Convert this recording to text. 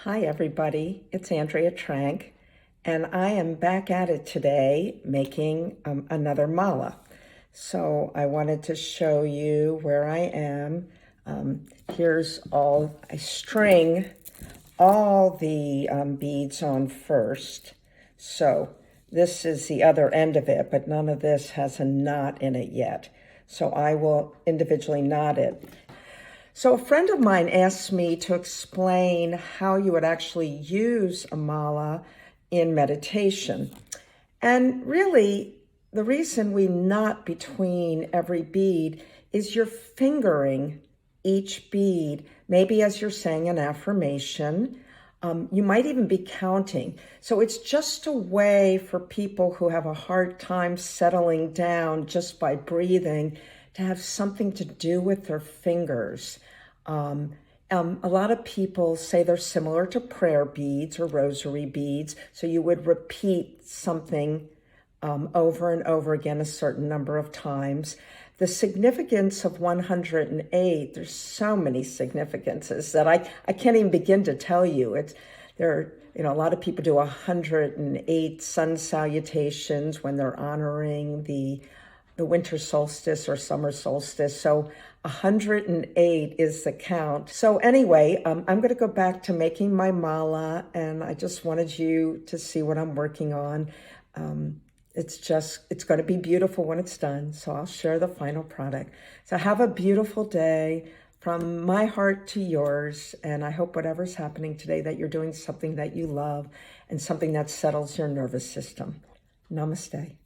Hi everybody, it's Andrea Trank, and I am back at it today making another mala. So I wanted to show you where I am. Here's I string all the beads on first. So this is the other end of it, but none of this has a knot in it yet. So I will individually knot it. So a friend of mine asked me to explain how you would actually use a mala in meditation. And really, the reason we knot between every bead is you're fingering each bead, maybe as you're saying an affirmation. You might even be counting. So it's just a way for people who have a hard time settling down just by breathing to have something to do with their fingers. A lot of people say they're similar to prayer beads or rosary beads. So you would repeat something over and over again a certain number of times. The significance of 108, there's so many significances that I can't even begin to tell you. A lot of people do 108 sun salutations when they're honoring the winter solstice or summer solstice. So 108 is the count. So anyway, I'm going to go back to making my mala, and I just wanted you to see what I'm working on. It's going to be beautiful when it's done. So I'll share the final product. So have a beautiful day from my heart to yours. And I hope whatever's happening today, that you're doing something that you love and something that settles your nervous system. Namaste.